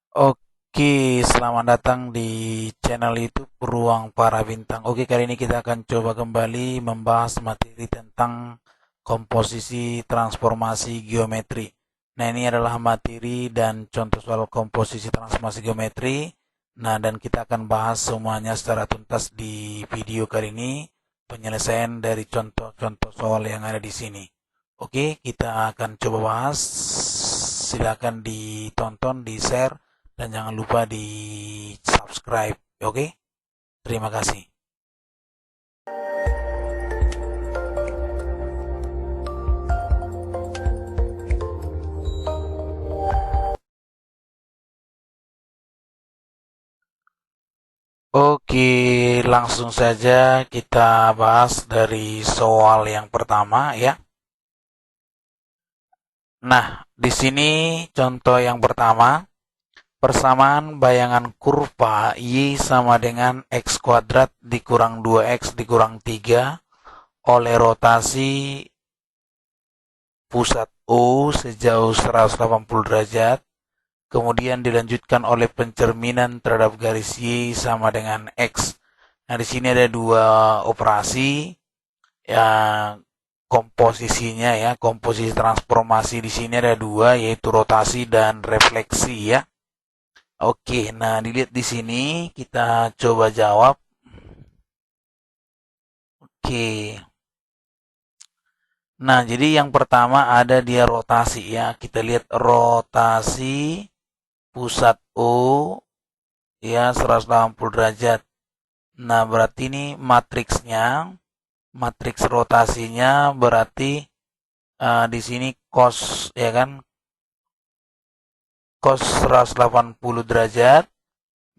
Oke, selamat datang di channel YouTube Ruang Para Bintang. Oke, kali ini kita akan coba kembali membahas materi tentang komposisi transformasi geometri. Nah, ini adalah materi dan contoh soal komposisi transformasi geometri. Nah, dan kita akan bahas semuanya secara tuntas di video kali ini, penyelesaian dari contoh-contoh soal yang ada di sini. Oke, kita akan coba bahas. Silakan ditonton, di-share, dan jangan lupa di subscribe. Oke, terima kasih. Oke, langsung saja kita bahas dari soal yang pertama ya. Nah, di sini contoh yang pertama, persamaan bayangan kurva Y sama dengan X kuadrat dikurang 2X dikurang 3 oleh rotasi pusat O sejauh 180 derajat, kemudian dilanjutkan oleh pencerminan terhadap garis Y sama dengan X. Nah, di sini ada dua operasi yang komposisinya ya, komposisi transformasi di sini ada dua, yaitu rotasi dan refleksi ya. Oke, nah dilihat di sini kita coba jawab. Oke. Nah, jadi yang pertama ada dia rotasi ya. Kita lihat rotasi pusat O ya 180 derajat. Nah, berarti ini matriksnya, matriks rotasinya berarti di sini cos ya kan, cos 180 derajat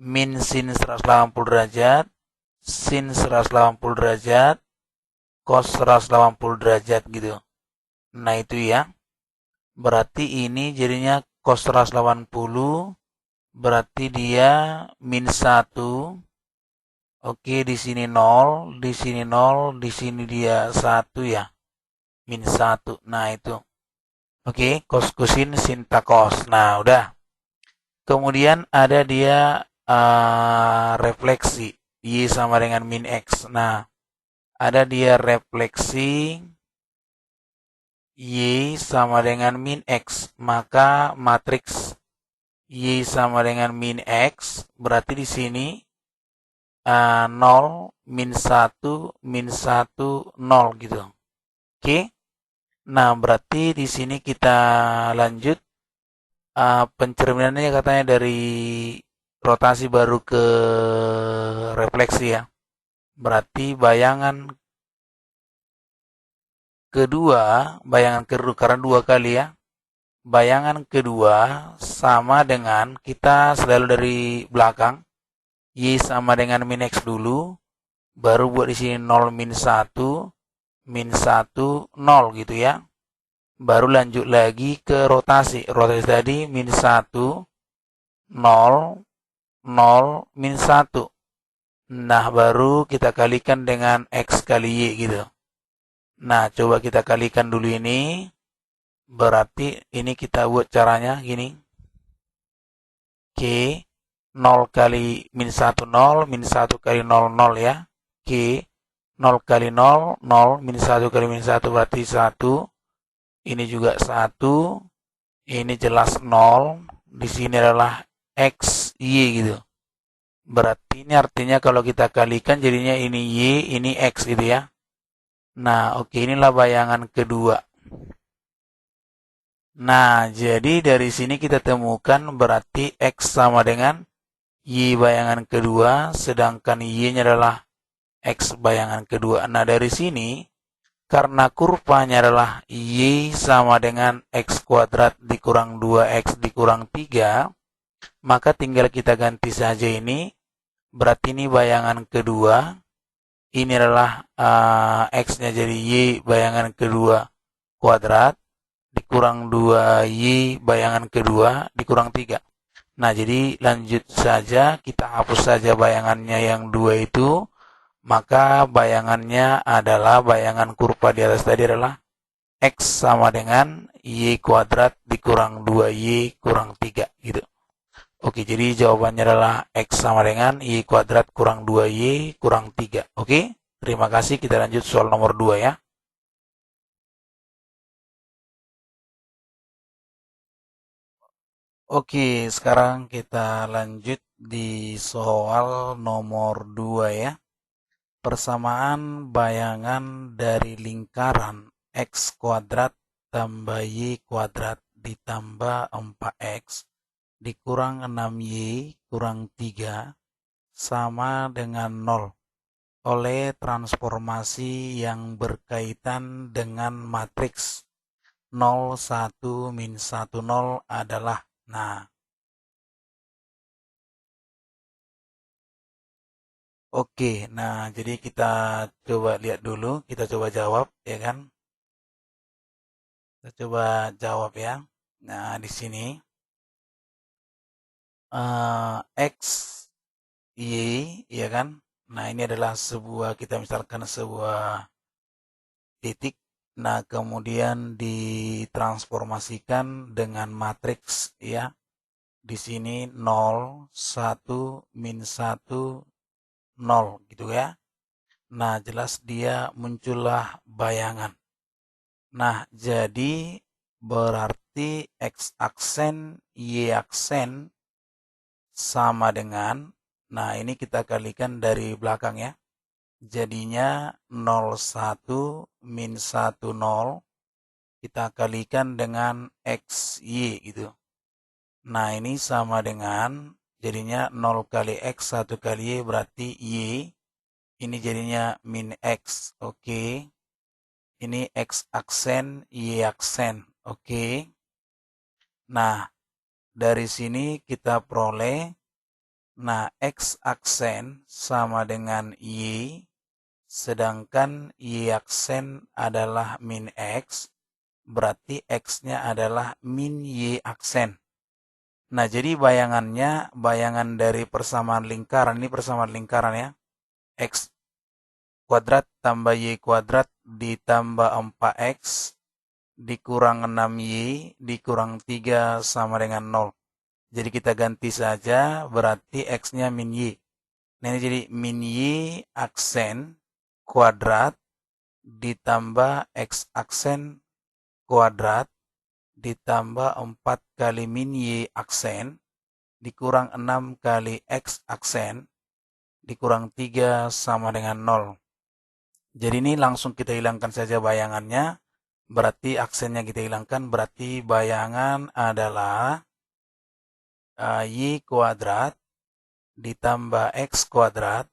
min sin 180 derajat sin 180 derajat cos 180 derajat gitu. Nah, itu ya. Berarti ini jadinya cos 180 berarti dia min 1. Oke, di sini 0, di sini 0, di sini dia 1 ya. Min 1. Nah, itu. Oke, cos kusin sin cos. Nah, udah. Kemudian ada dia refleksi. Y sama dengan min X. Nah, ada dia refleksi Y sama dengan min X. Maka matriks Y sama dengan min X. Berarti di sini 0, min 1, min 1, 0 gitu. Oke. Nah, berarti di sini kita lanjut. Pencerminannya katanya dari rotasi baru ke refleksi ya. Berarti bayangan kedua karena dua kali ya. Bayangan kedua sama dengan kita selalu dari belakang. Y sama dengan min X dulu. Baru buat di sini 0 min 1, min 1, 0 gitu ya. Baru lanjut lagi ke rotasi. Rotasi tadi min 1, 0, 0, min 1. Nah, baru kita kalikan dengan X kali Y gitu. Nah, coba kita kalikan dulu ini. Berarti ini kita buat caranya gini. Oke, 0 kali min 1, 0, min 1 kali 0, 0 ya. Oke, 0 kali 0, 0, min 1 kali min 1 berarti 1. Ini juga 1. Ini jelas 0. Di sini adalah X, Y gitu. Berarti ini artinya kalau kita kalikan jadinya ini Y, ini X gitu ya. Nah, oke, inilah bayangan kedua. Nah, jadi dari sini kita temukan berarti X sama dengan Y bayangan kedua, sedangkan Y-nya adalah X bayangan kedua. Nah, dari sini, karena kurvanya adalah Y sama dengan X kuadrat dikurang 2X dikurang 3, maka tinggal kita ganti saja ini. Berarti ini bayangan kedua. Ini adalah X-nya jadi Y bayangan kedua kuadrat dikurang 2Y bayangan kedua dikurang 3. Nah, jadi lanjut saja, kita hapus saja bayangannya yang 2 itu, maka bayangannya adalah bayangan kurva di atas tadi adalah X sama dengan Y kuadrat dikurang 2Y kurang 3 gitu. Oke, jadi jawabannya adalah X sama dengan Y kuadrat kurang 2Y kurang 3. Oke, terima kasih. Kita lanjut soal nomor 2 ya. Oke, sekarang kita lanjut di soal nomor 2 ya. Persamaan bayangan dari lingkaran X kuadrat tambah Y kuadrat ditambah 4X dikurang 6Y kurang 3 sama dengan 0 oleh transformasi yang berkaitan dengan matriks 0, 1, min 1, 0 adalah. Nah, oke. Nah, jadi kita coba lihat dulu, kita coba jawab, ya kan? Kita coba jawab ya. Nah, di sini X, Y, ya kan? Nah, ini adalah sebuah, kita misalkan sebuah titik. Nah, kemudian ditransformasikan dengan matriks ya. Di sini 0, 1, min 1, 0 gitu ya. Nah, jelas dia muncullah bayangan. Nah, jadi berarti X aksen, Y aksen sama dengan, nah ini kita kalikan dari belakang ya. Jadinya 01 min 10 kita kalikan dengan XY gitu. Nah ini sama dengan jadinya 0 kali X 1 kali Y berarti Y. Ini jadinya min X. Oke. Ini X aksen, Y aksen. Oke. Nah dari sini kita peroleh, nah X aksen sama dengan Y. Sedangkan Y aksen adalah min X, berarti X-nya adalah min Y aksen. Nah, jadi bayangannya, bayangan dari persamaan lingkaran, ini persamaan lingkaran ya, X kuadrat tambah Y kuadrat ditambah 4X dikurang 6Y dikurang 3 sama dengan 0. Jadi kita ganti saja, berarti X-nya min Y. Nah, ini jadi min Y aksen kuadrat ditambah X aksen kuadrat ditambah 4 kali min Y aksen dikurang 6 kali X aksen dikurang 3 sama dengan 0. Jadi ini langsung kita hilangkan saja bayangannya. Berarti aksennya kita hilangkan. Berarti bayangan adalah Y kuadrat ditambah X kuadrat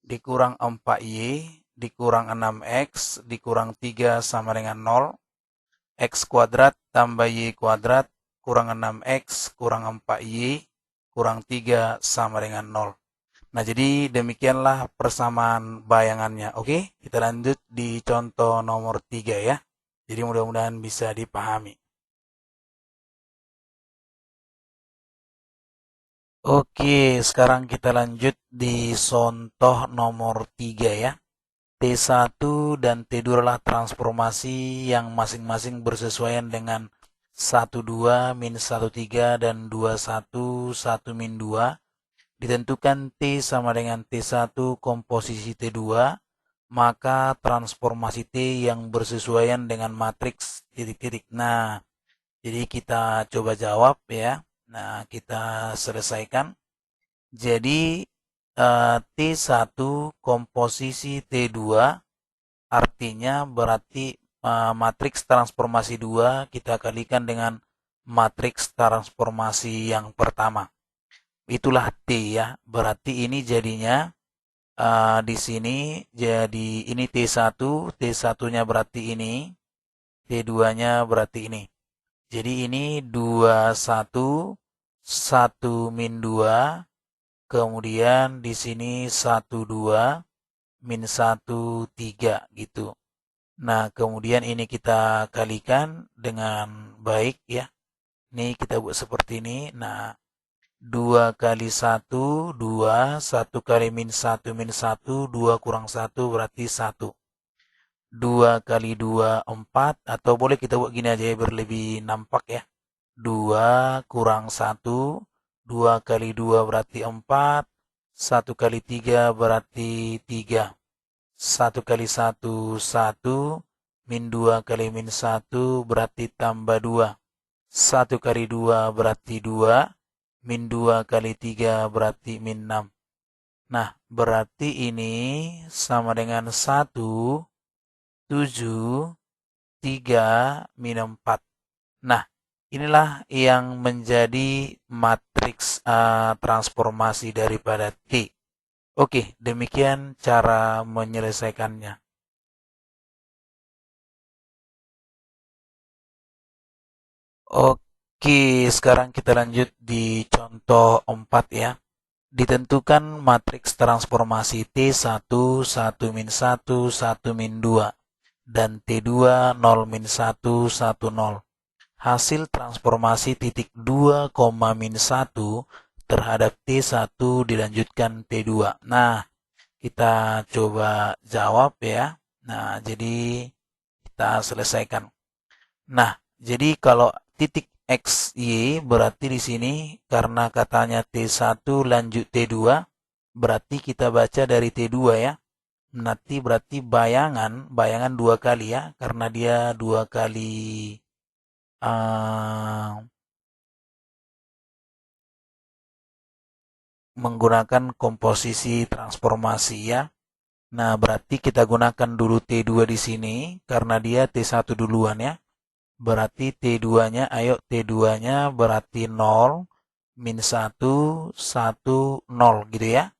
dikurang 4Y dikurang 6X dikurang 3 sama dengan 0. X kuadrat tambah Y kuadrat kurang 6X kurang 4Y kurang 3 sama dengan 0. Nah, jadi demikianlah persamaan bayangannya. Oke, kita lanjut di contoh nomor 3 ya. Jadi mudah-mudahan bisa dipahami. Oke, sekarang kita lanjut di contoh nomor 3 ya. T1 dan T2 adalah transformasi yang masing-masing bersesuaian dengan 12 min 13 dan 21 1 min 2. Ditentukan T sama dengan T1 komposisi T2, maka transformasi T yang bersesuaian dengan matriks titik-titik. Nah, jadi kita coba jawab ya. Nah, kita selesaikan. Jadi T1 komposisi T2 artinya berarti matriks transformasi 2 kita kalikan dengan matriks transformasi yang pertama. Itulah T ya. Berarti ini jadinya di sini jadi ini T1, T1-nya berarti ini, T2-nya berarti ini. Jadi ini 21 1 min 2, kemudian di sini 12 min 1 3 gitu. Nah, kemudian ini kita kalikan dengan baik ya. Ini kita buat seperti ini. Nah, 2 kali 1, 2. 1 kali min 1, min 1. 2 kurang 1 berarti 1. 2 kali 2, 4. Atau boleh kita buat gini aja ya, biar lebih nampak ya. 2 kurang 1. 2 kali 2 berarti 4, 1 kali 3 berarti 3. 1 kali 1, 1, min 2 kali min 1 berarti tambah 2. 1 kali 2 berarti 2, min 2 kali 3 berarti min 6. Nah, berarti ini sama dengan 1, 7, 3, min 4. Nah, inilah yang menjadi matriks transformasi daripada T. Oke, demikian cara menyelesaikannya. Oke, sekarang kita lanjut di contoh 4 ya. Ditentukan matriks transformasi T1, 1 min 1, 1 min 2, dan T2, 0 min 1, 1 0. Hasil transformasi titik 2, min 1 terhadap T1 dilanjutkan T2. Nah, kita coba jawab ya. Nah, jadi kita selesaikan. Nah, jadi kalau titik XY berarti di sini karena katanya T1 lanjut T2, berarti kita baca dari T2 ya. Nanti berarti bayangan dua kali ya, karena dia dua kali menggunakan komposisi transformasi ya. Nah, berarti kita gunakan dulu T2 di sini karena dia T1 duluan ya. Berarti T2-nya, ayo T2-nya berarti 0, min 1, 1, 0 gitu ya.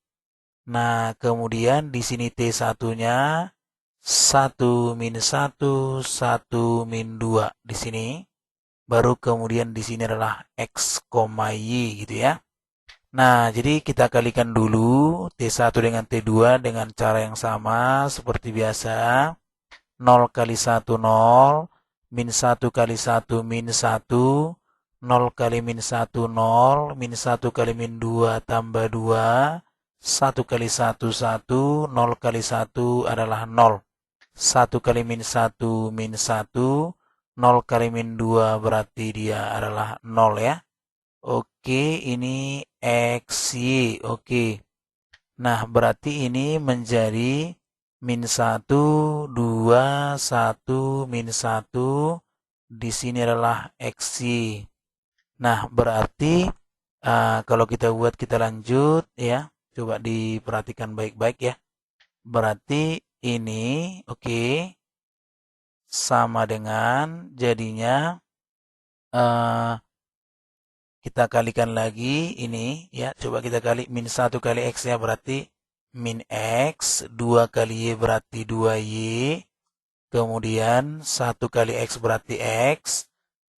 Nah, kemudian di sini T1-nya 1 min 1, 1 min 2 di sini. Baru kemudian di sini adalah X, Y gitu ya. Nah, jadi kita kalikan dulu T1 dengan T2 dengan cara yang sama seperti biasa. 0 kali 1, 0. Min 1 kali 1, min 1. 0 kali min 1, 0. Min 1 kali min 2 tambah 2. 1 kali 1, 1. 0 kali 1 adalah 0. 1 kali min 1, min 1. 0 kali min 2 berarti dia adalah 0 ya. Oke, ini XY. Oke. Nah, berarti ini menjadi min 1, 2, 1, min 1. Di sini adalah XY. Nah, berarti kalau kita buat, kita lanjut ya. Coba diperhatikan baik-baik ya. Berarti ini, oke, sama dengan jadinya kita kalikan lagi ini ya, coba kita kali min 1 kali X ya, berarti min X, 2 kali Y berarti 2Y, kemudian 1 kali X berarti X,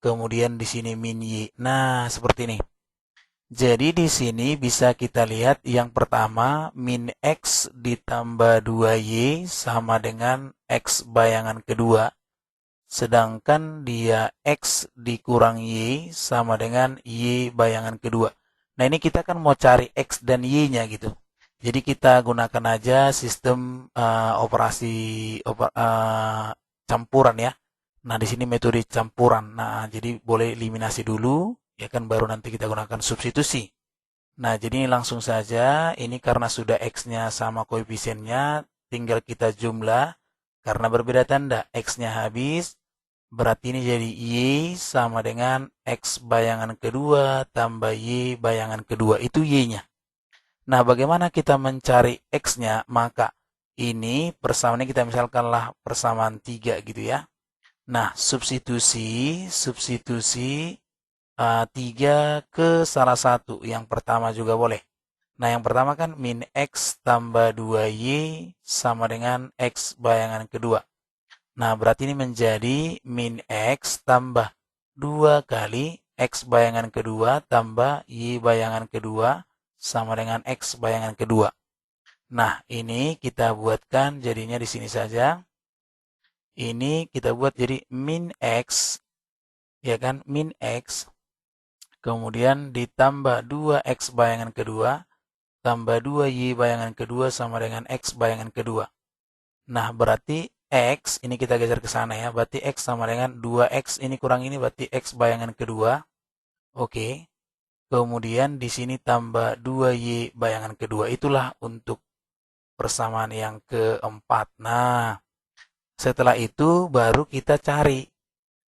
kemudian di sini min Y. Nah, seperti ini. Jadi di sini bisa kita lihat yang pertama, min X ditambah 2Y sama dengan X bayangan kedua. Sedangkan dia X dikurang Y sama dengan Y bayangan kedua. Nah, ini kita kan mau cari X dan Y-nya gitu. Jadi kita gunakan aja sistem campuran ya. Nah, di sini metode campuran. Nah, jadi boleh eliminasi dulu, ya kan, baru nanti kita gunakan substitusi. Nah, jadi langsung saja, ini karena sudah X-nya sama koefisiennya, tinggal kita jumlah. Karena berbeda tanda, X-nya habis, berarti ini jadi Y sama dengan X bayangan kedua tambah Y bayangan kedua. Itu Y-nya. Nah, bagaimana kita mencari X-nya? Maka ini persamaannya kita misalkanlah persamaan 3 gitu ya. Nah, substitusi 3 ke salah satu. Yang pertama juga boleh. Nah, yang pertama kan min X tambah 2Y sama dengan X bayangan kedua. Nah, berarti ini menjadi min X tambah 2 kali X bayangan kedua tambah Y bayangan kedua sama dengan X bayangan kedua. Nah, ini kita buatkan jadinya di sini saja. Ini kita buat jadi min X, ya kan, min X. Kemudian ditambah 2X bayangan kedua tambah 2Y bayangan kedua sama dengan X bayangan kedua. Nah, berarti X, ini kita geser ke sana ya, berarti X sama dengan 2X, ini kurang ini berarti X bayangan kedua. Oke. kemudian di sini tambah 2Y bayangan kedua. Itulah untuk persamaan yang keempat. Nah, setelah itu baru kita cari.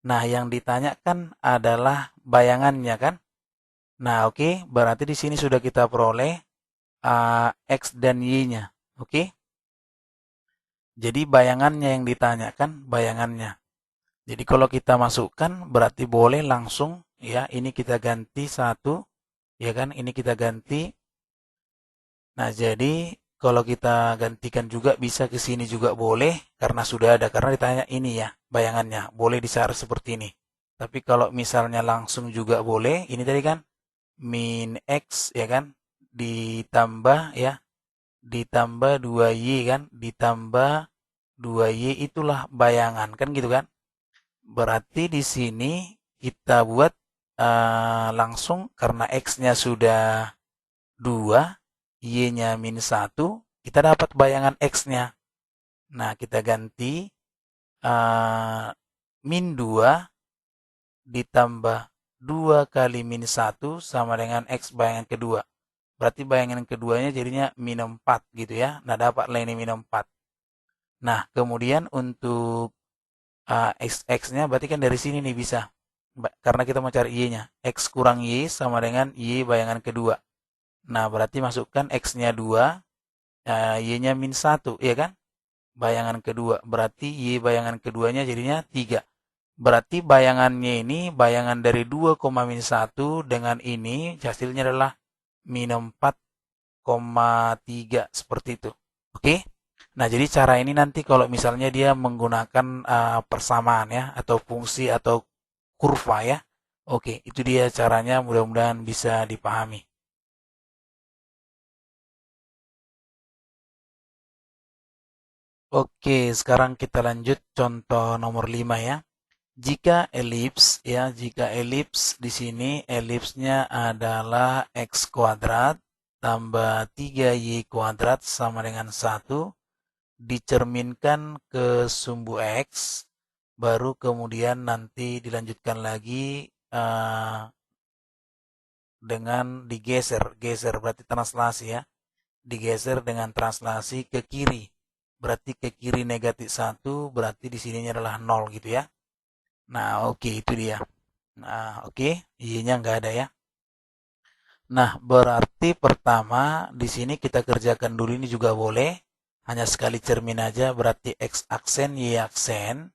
Nah, yang ditanyakan adalah bayangannya kan? Nah, oke, berarti di sini sudah kita peroleh X dan Y-nya. Oke? Jadi bayangannya yang ditanyakan, bayangannya. Jadi kalau kita masukkan berarti boleh langsung ya, ini kita ganti satu, ya kan? Ini kita ganti. Nah, jadi kalau kita gantikan juga bisa ke sini juga boleh karena sudah ada, karena ditanya ini ya bayangannya, boleh disaring seperti ini. Tapi kalau misalnya langsung juga boleh, ini tadi kan min X ya kan, ditambah ya, ditambah 2Y kan, ditambah 2Y itulah bayangan kan gitu kan. Berarti di sini kita buat langsung karena X-nya sudah 2, Y-nya min 1, kita dapat bayangan X-nya. Nah, kita ganti min 2 ditambah 2 kali min 1 sama dengan X bayangan kedua. Berarti bayangan keduanya jadinya min 4 gitu ya. Nah, dapatlah ini min 4. Nah, kemudian untuk X-nya berarti kan dari sini nih bisa. Karena kita mau cari Y-nya. X kurang Y sama dengan Y bayangan kedua. Nah, berarti masukkan X-nya 2, Y-nya min 1, ya kan? Bayangan kedua. Berarti Y bayangan keduanya jadinya 3. Berarti bayangannya ini, bayangan dari 2, min 1 dengan ini, hasilnya adalah min 4,3. Seperti itu. Oke? Nah, jadi cara ini nanti kalau misalnya dia menggunakan persamaan ya, atau fungsi atau kurva ya. Oke, itu dia caranya, mudah-mudahan bisa dipahami. Oke, sekarang kita lanjut contoh nomor 5 ya. Jika elips di sini elipsnya adalah x kuadrat tambah 3y kuadrat sama dengan 1, dicerminkan ke sumbu x, baru kemudian nanti dilanjutkan lagi dengan geser berarti translasi ya. Digeser dengan translasi ke kiri. Berarti ke kiri negatif 1, berarti di sininya adalah 0 gitu ya. Nah, oke, itu dia. Nah, oke, Y-nya nggak ada ya. Nah, berarti pertama di sini kita kerjakan dulu ini juga boleh. Hanya sekali cermin aja, berarti X aksen, Y aksen.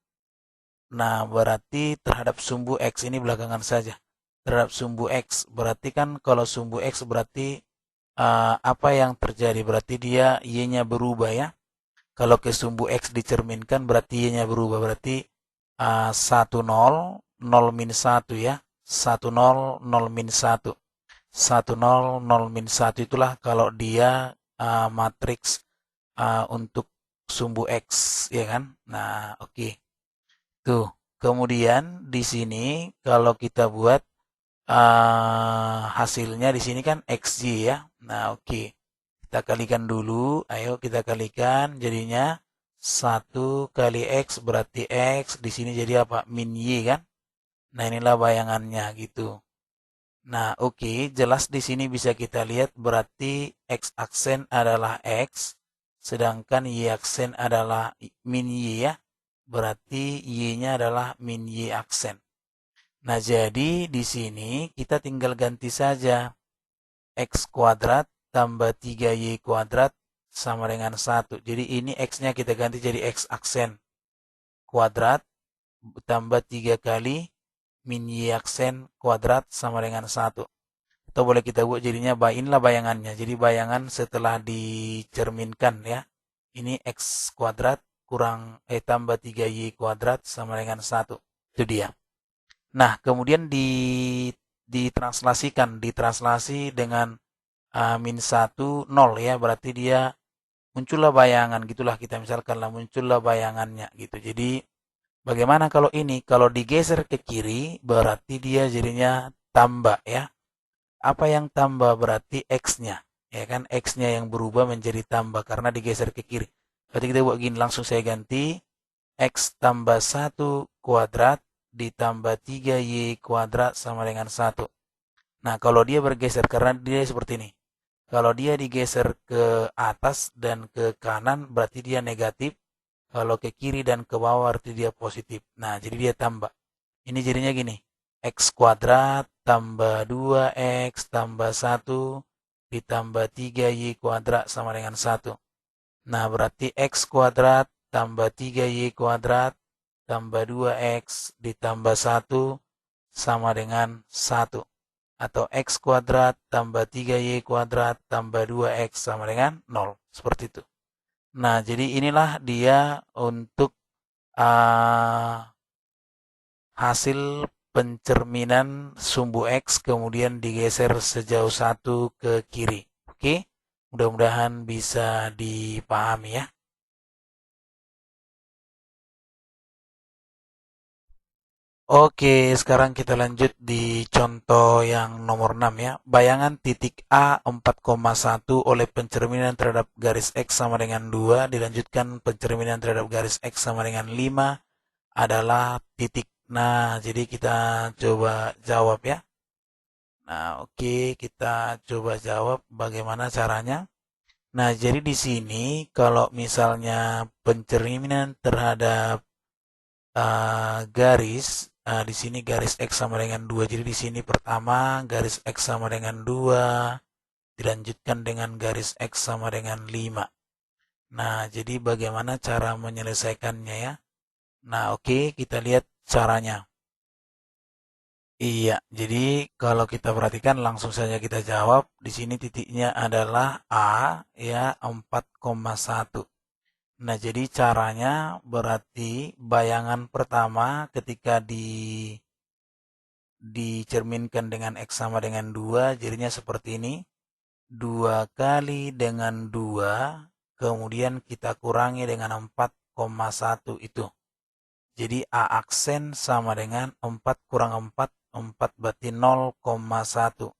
Nah, berarti terhadap sumbu X ini belakangan saja. Terhadap sumbu X, berarti kan kalau sumbu X berarti apa yang terjadi? Berarti dia Y-nya berubah ya. Kalau ke sumbu X dicerminkan berarti Y-nya berubah. Berarti 1, 0, 0 min 1 ya. 1, 0, 0 min 1. 1, 0, 0 min 1 itulah kalau dia matriks untuk sumbu X ya kan. Nah, oke. Tuh, kemudian di sini kalau kita buat hasilnya di sini kan XY ya. Nah, oke. Kita kalikan dulu. Ayo kita kalikan. Jadinya 1 kali X berarti X. Di sini jadi apa? Min Y kan? Nah, inilah bayangannya gitu. Nah, oke. Jelas di sini bisa kita lihat berarti X aksen adalah X. Sedangkan Y aksen adalah min Y ya. Berarti Y-nya adalah min Y aksen. Nah, jadi di sini kita tinggal ganti saja X kuadrat tambah 3Y kuadrat sama dengan 1. Jadi ini X-nya kita ganti jadi X aksen kuadrat tambah 3 kali min Y aksen kuadrat sama dengan 1. Atau boleh kita buat jadinya inilah bayangannya. Jadi bayangan setelah dicerminkan ya. Ini X kuadrat kurang tambah 3Y kuadrat sama dengan 1. Itu dia. Nah, kemudian ditranslasi dengan min 1, 0 ya, berarti dia muncullah bayangan gitulah, kita misalkan lah muncullah bayangannya gitu. Jadi bagaimana kalau ini? Kalau digeser ke kiri berarti dia jadinya tambah ya. Apa yang tambah? Berarti X-nya. Ya kan, X-nya yang berubah menjadi tambah karena digeser ke kiri. Berarti kita buat gini, langsung saya ganti X tambah 1 kuadrat ditambah 3Y kuadrat sama dengan 1. Nah, kalau dia bergeser karena dia seperti ini. Kalau dia digeser ke atas dan ke kanan berarti dia negatif. Kalau ke kiri dan ke bawah berarti dia positif. Nah, jadi dia tambah. Ini jadinya gini. X kuadrat tambah 2X tambah 1 ditambah 3Y kuadrat sama dengan 1. Nah, berarti X kuadrat tambah 3Y kuadrat tambah 2X ditambah 1 sama dengan 1. Atau X kuadrat tambah 3Y kuadrat tambah 2X sama dengan 0. Seperti itu. Nah, jadi inilah dia untuk hasil pencerminan sumbu X kemudian digeser sejauh 1 ke kiri. Oke, mudah-mudahan bisa dipahami ya. Oke, sekarang kita lanjut di contoh yang nomor 6 ya. Bayangan titik A 4,1 oleh pencerminan terhadap garis X sama dengan 2, dilanjutkan pencerminan terhadap garis X sama dengan 5 adalah titik. Nah, jadi kita coba jawab ya. Nah, oke, kita coba jawab bagaimana caranya. Nah, jadi di sini kalau misalnya pencerminan terhadap garis, di sini garis X sama dengan 2. Jadi di sini pertama garis X sama dengan 2, dilanjutkan dengan garis X sama dengan 5. Nah, jadi bagaimana cara menyelesaikannya ya? Nah, oke, kita lihat caranya. Iya, jadi kalau kita perhatikan langsung saja kita jawab. Di sini titiknya adalah A ya 4,1. Nah, jadi caranya berarti bayangan pertama ketika dicerminkan dengan X sama dengan 2, jadinya seperti ini. 2 kali dengan 2, kemudian kita kurangi dengan 4,1 itu. Jadi A aksen sama dengan 4 kurang 4, 4 berarti 0,1.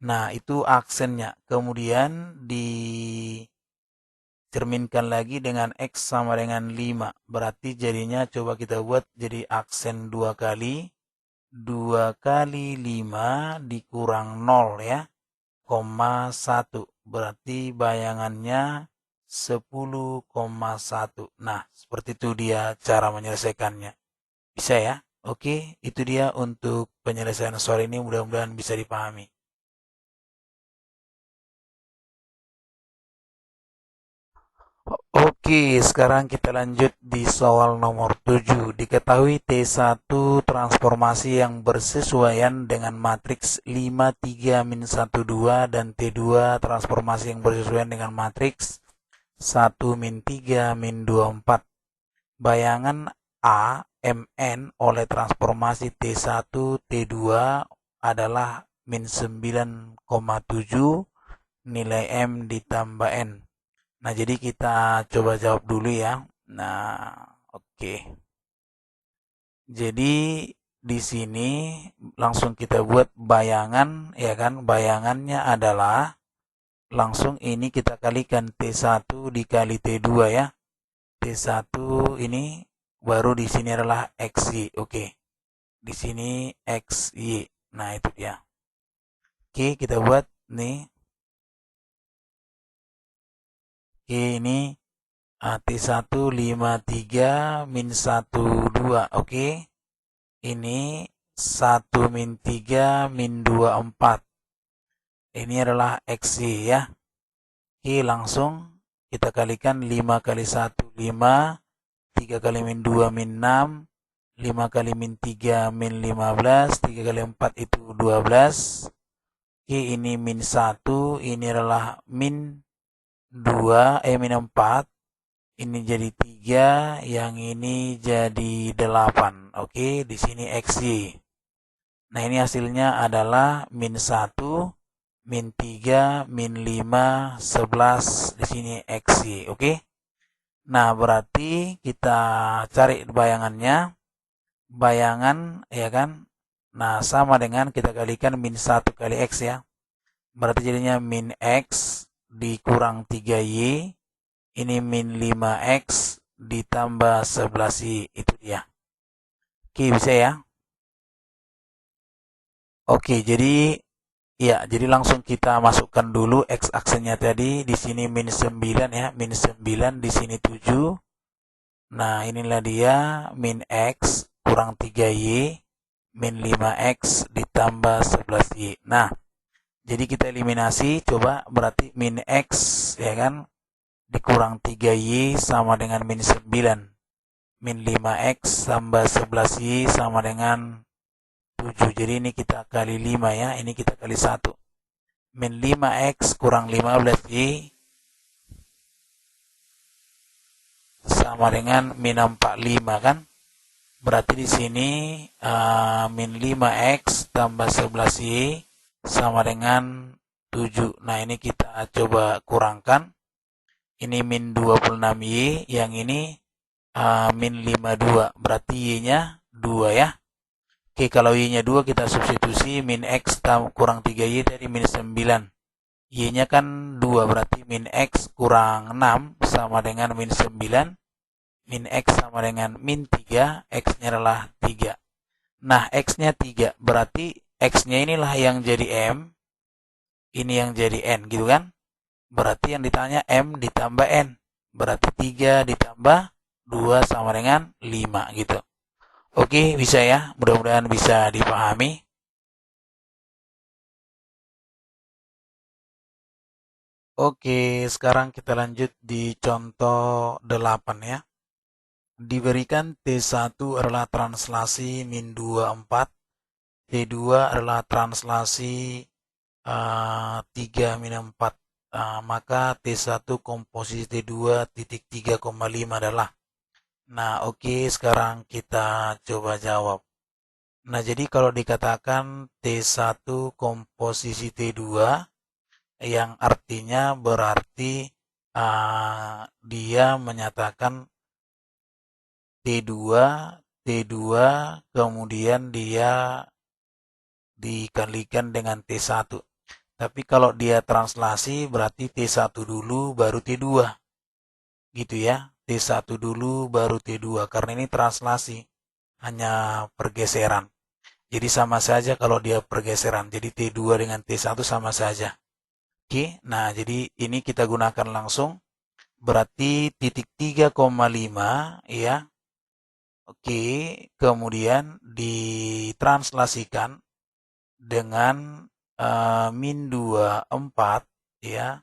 Nah, itu aksennya. Kemudian dicerminkan lagi dengan X sama dengan 5. Berarti jadinya coba kita buat jadi aksen 2 kali. 2 kali 5 dikurang 0 ya. 1. Berarti bayangannya 10,1. Nah, seperti itu dia cara menyelesaikannya. Bisa ya? Oke, itu dia untuk penyelesaian soal ini. Mudah-mudahan bisa dipahami. Oke, sekarang kita lanjut di soal nomor 7. Diketahui T1 transformasi yang bersesuaian dengan matriks 5, 3, min 1, 2 dan T2 transformasi yang bersesuaian dengan matriks 1, min 3, min 2, 4. Bayangan A, Mn oleh transformasi T1, T2 adalah min 9,7 nilai M ditambah N. Nah, jadi kita coba jawab dulu ya. Nah, oke. Jadi di sini langsung kita buat bayangan ya kan. Bayangannya adalah langsung ini kita kalikan T1 dikali T2 ya. T1 ini baru di sini adalah XY. Oke. Di sini XY. Nah, itu dia. Oke, kita buat nih. Oke, ini T153 min 12. Oke. Ini 1 min 3 min 24. Ini adalah XY ya. Oke, langsung kita kalikan 5 kali 1 5, 3 kali min 2 min 6, 5 kali min 3 min 15, 3 kali 4 itu 12. Oke, ini min 1, ini adalah min 2, min 4. Ini jadi 3, yang ini jadi 8. Oke, di sini XY. Nah, ini hasilnya adalah min 1, min 3, min 5, 11. Di sini XY. Oke. Nah, berarti kita cari bayangannya. Bayangan, ya kan? Nah, sama dengan kita kalikan min 1 kali X ya. Berarti jadinya min X dikurang 3Y. Ini min 5X ditambah 11Y. Itu dia. Oke, bisa ya? Oke, jadi Ya, jadi langsung kita masukkan dulu X aksennya tadi. Di sini min 9 ya. Min 9, di sini 7. Nah, inilah dia min X kurang 3Y. Min 5X ditambah 11Y. Nah, jadi kita eliminasi. Coba berarti min X ya kan. Dikurang 3Y sama dengan min 9. Min 5X tambah 11Y sama dengan 7. Jadi ini kita kali 5 ya. Ini kita kali 1. Min 5X kurang 15Y sama dengan min 45 kan. Berarti di sini min 5X tambah 11Y sama dengan 7. Nah, ini kita coba kurangkan. Ini min 26Y, yang ini min 52. Berarti Y-nya 2 ya. Oke, kalau Y-nya 2 kita substitusi min X kurang 3Y dari min 9. Y-nya kan 2, berarti min X kurang 6 sama dengan min 9. Min X sama dengan min 3, X-nya adalah 3. Nah, X-nya 3, berarti X-nya inilah yang jadi M, ini yang jadi N, gitu kan? Berarti yang ditanya M ditambah N. Berarti 3 ditambah 2 sama dengan 5, gitu. Oke, bisa ya. Mudah-mudahan bisa dipahami. Oke, sekarang kita lanjut di contoh 8 ya. Diberikan T1 adalah translasi min 24, T2 adalah translasi 3 min 4. Maka T1 komposisi T2 titik 3,5 adalah. Nah, oke, sekarang kita coba jawab. Nah, jadi kalau dikatakan T1 komposisi T2, yang artinya berarti dia menyatakan T2, kemudian dia dikalikan dengan T1. Tapi kalau dia translasi berarti T1 dulu baru T2. Gitu ya. T1 dulu baru T2 karena ini translasi, hanya pergeseran. Jadi sama saja kalau dia pergeseran. Jadi T2 dengan T1 sama saja. Oke, nah jadi ini kita gunakan langsung. Berarti titik 3,5 ya. Oke, kemudian ditranslasikan dengan min 24 ya.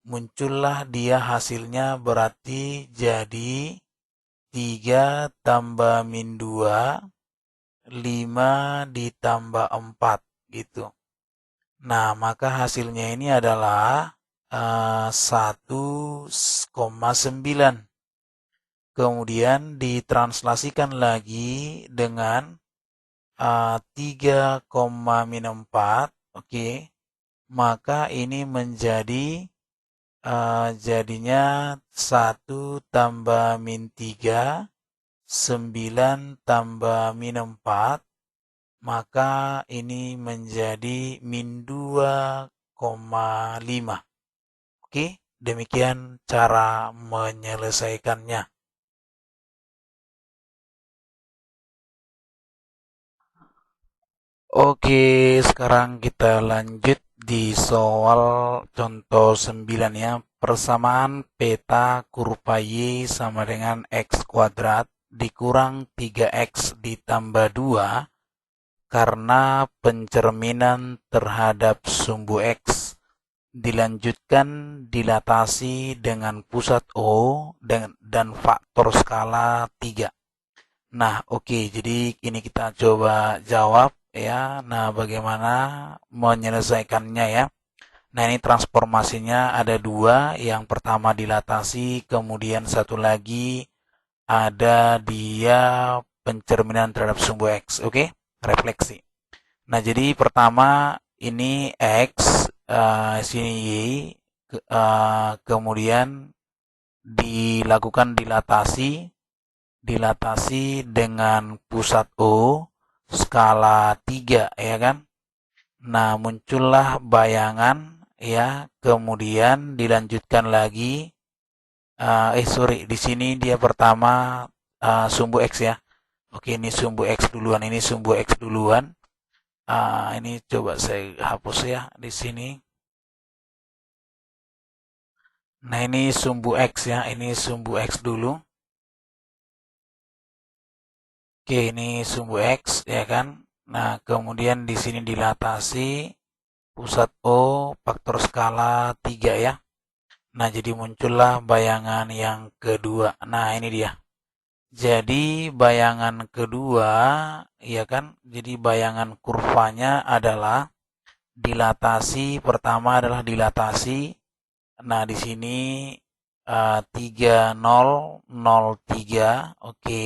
Muncullah dia hasilnya berarti jadi 3 tambah min 2, 5 ditambah 4 gitu. Nah, maka hasilnya ini adalah 1,9. Kemudian ditranslasikan lagi dengan 3, min 4. Oke. Maka ini menjadi jadinya 1 tambah min 3, 9 tambah min 4, maka ini menjadi min 2,5. Oke, demikian cara menyelesaikannya. Oke, sekarang kita lanjut di soal contoh 9 ya. Persamaan peta kurva Y sama dengan X kuadrat dikurang 3X ditambah 2 karena pencerminan terhadap sumbu X dilanjutkan dilatasi dengan pusat O dan faktor skala 3. Nah, oke, jadi ini kita coba jawab ya. Nah, bagaimana menyelesaikannya ya? Nah, ini transformasinya ada 2. Yang pertama dilatasi, kemudian satu lagi ada dia pencerminan terhadap sumbu X. Oke, refleksi. Nah, jadi pertama ini X, sini Y, kemudian dilakukan dilatasi dengan pusat O, skala 3 ya kan. Nah, muncullah bayangan ya, kemudian dilanjutkan lagi. Di sini dia pertama sumbu X ya. Oke, ini sumbu X duluan, ini sumbu X duluan. Ini coba saya hapus ya di sini. Nah, ini sumbu X ya, ini sumbu X dulu. Oke, ini sumbu X ya kan. Nah, kemudian di sini dilatasi pusat O faktor skala 3 ya. Nah, jadi muncullah bayangan yang kedua. Nah, ini dia. Jadi bayangan kedua, ya kan? Jadi bayangan kurvanya adalah dilatasi, pertama adalah dilatasi. Nah, di sini 3003, oke.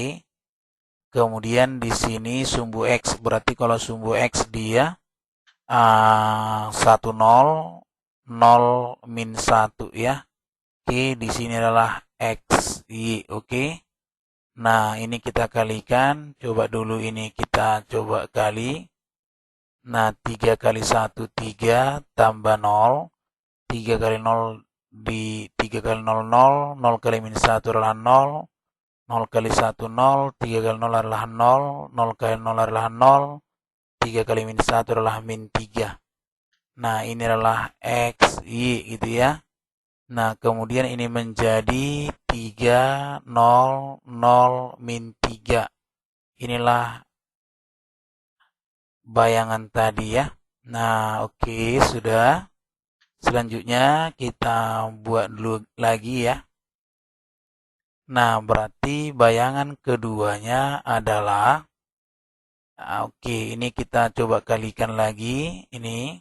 Kemudian di sini sumbu X, berarti kalau sumbu X dia 10, 0 min 1 ya. Oke, di sini adalah X, Y, oke. Nah, ini kita kalikan. Coba dulu ini kita coba kali. Nah, 3 kali 1, 3 tambah 0. 3 kali 0 di 3 kali 0, 0. 0 kali min 1 adalah 0. 0 kali 1, 0. 3 kali 0 adalah 0. 0 kali 0 adalah 0. 3 kali min 1 adalah min 3. Nah, ini adalah X, Y gitu ya. Nah, kemudian ini menjadi 3, 0, 0, min 3. Inilah bayangan tadi ya. Nah, oke, sudah. Selanjutnya kita buat dulu lagi ya. Nah, berarti bayangan keduanya adalah, oke, ini kita coba kalikan lagi. Ini.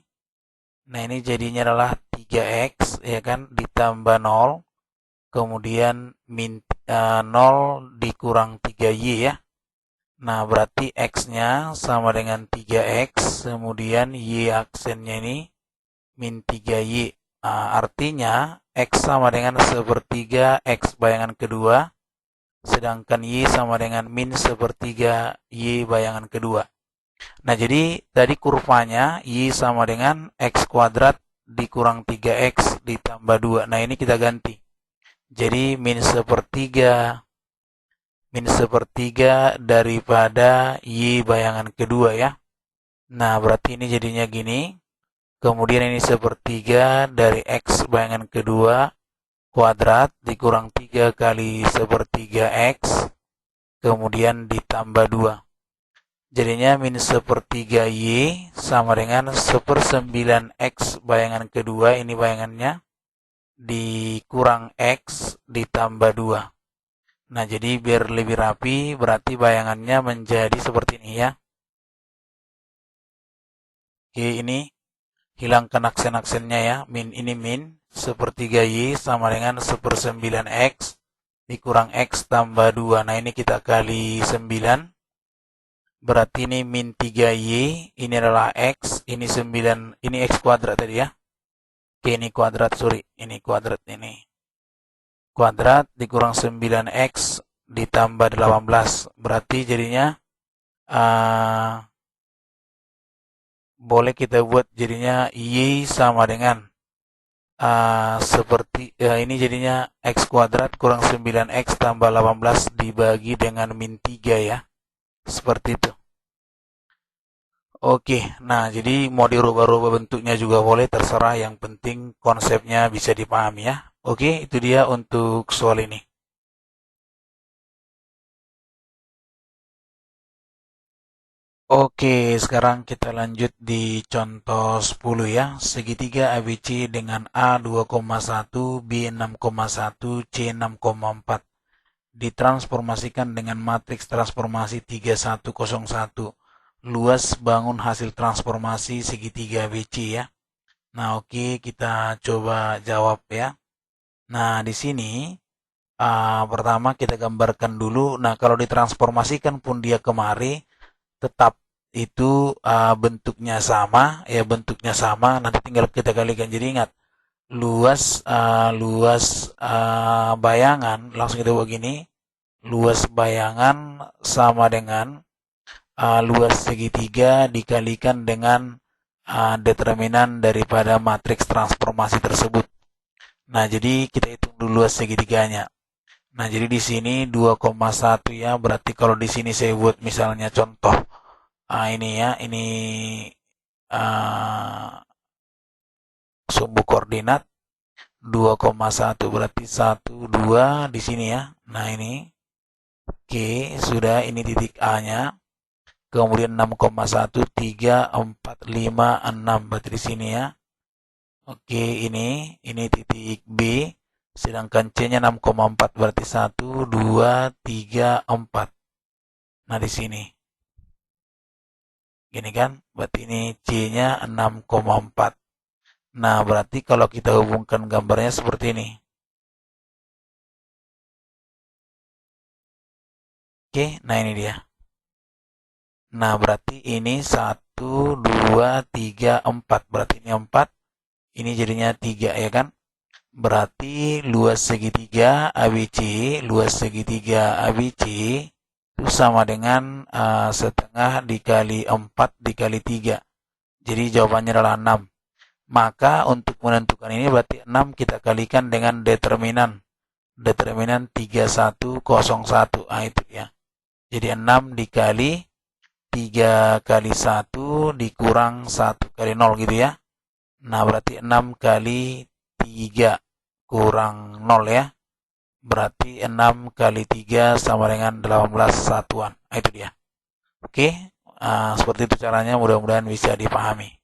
Nah, ini jadinya adalah 3X ya kan ditambah 0. Kemudian min 0 dikurang 3Y ya. Nah, berarti X-nya sama dengan 3X, kemudian Y aksennya ini min 3Y. Artinya X sama dengan sepertiga X bayangan kedua, sedangkan Y sama dengan min sepertiga Y bayangan kedua. Nah, jadi tadi kurvanya Y sama dengan X kuadrat dikurang 3X ditambah 2. Nah, ini kita ganti. Jadi min sepertiga daripada Y bayangan kedua ya. Nah, berarti ini jadinya gini. Kemudian ini sepertiga dari X bayangan kedua kuadrat dikurang 3 kali sepertiga X. Kemudian ditambah 2. Jadinya min sepertiga Y sama dengan 1/9 X bayangan kedua. Ini bayangannya. Dikurang X ditambah 2. Nah, jadi biar lebih rapi, berarti bayangannya menjadi seperti ini ya. Oke, ini hilangkan aksen-aksennya ya. Min ini min, sepertiga Y sama dengan 1/9X dikurang X tambah 2. Nah, ini kita kali 9. Berarti ini min 3Y, ini adalah X, ini 9, ini X kuadrat tadi ya. Oke, ini kuadrat, sorry. Ini kuadrat ini. Kuadrat dikurang 9X ditambah 18. Berarti jadinya boleh kita buat jadinya Y sama dengan ini jadinya X kuadrat kurang 9X tambah 18 dibagi dengan min 3 ya. Seperti itu. Oke, nah jadi mau dirubah-rubah bentuknya juga boleh, terserah, yang penting konsepnya bisa dipahami ya. Oke, itu dia untuk soal ini. Oke, sekarang kita lanjut di contoh 10 ya. Segitiga ABC dengan A 2,1, B 6,1, C 6,4 ditransformasikan dengan matriks transformasi 3101. Luas bangun hasil transformasi segitiga ABC ya. Nah, oke, kita coba jawab ya. Nah, di sini pertama kita gambarkan dulu. Nah, kalau ditransformasikan pun dia kemari, tetap itu bentuknya sama ya, bentuknya sama, nanti tinggal kita kalikan. Jadi ingat, luas bayangan, langsung kita buat gini, luas bayangan sama dengan luas segitiga dikalikan dengan determinan daripada matriks transformasi tersebut. Nah, jadi kita hitung dulu luas segitiganya. Nah, jadi di sini 2,1 ya, berarti kalau di sini saya buat misalnya contoh Ini ya, ini sumbu koordinat 2,1 berarti 1, 2 di sini ya. Nah ini, oke, sudah, ini titik A-nya. Kemudian 6,1, 3, 4, 5, 6 berarti di sini ya. Oke, ini titik B. Sedangkan C-nya 6,4 berarti 1, 2, 3, 4. Nah di sini. Gini kan? Berarti ini C-nya 6,4. Nah, berarti kalau kita hubungkan gambarnya seperti ini. Oke, nah ini dia. Nah, berarti ini 1, 2, 3, 4. Berarti ini 4. Ini jadinya 3 ya kan? Berarti luas segitiga ABC, luas segitiga ABC itu sama dengan setengah dikali 4 dikali 3. Jadi jawabannya adalah 6. Maka untuk menentukan ini berarti 6 kita kalikan dengan determinan. Determinan 3101. Nah itu ya. Jadi 6 dikali 3 kali 1 dikurang 1 kali 0 gitu ya. Nah berarti 6 kali 3 kurang 0 ya. Berarti 6 kali 3 sama dengan 18 satuan. Nah, itu dia. Oke, seperti itu caranya, mudah-mudahan bisa dipahami.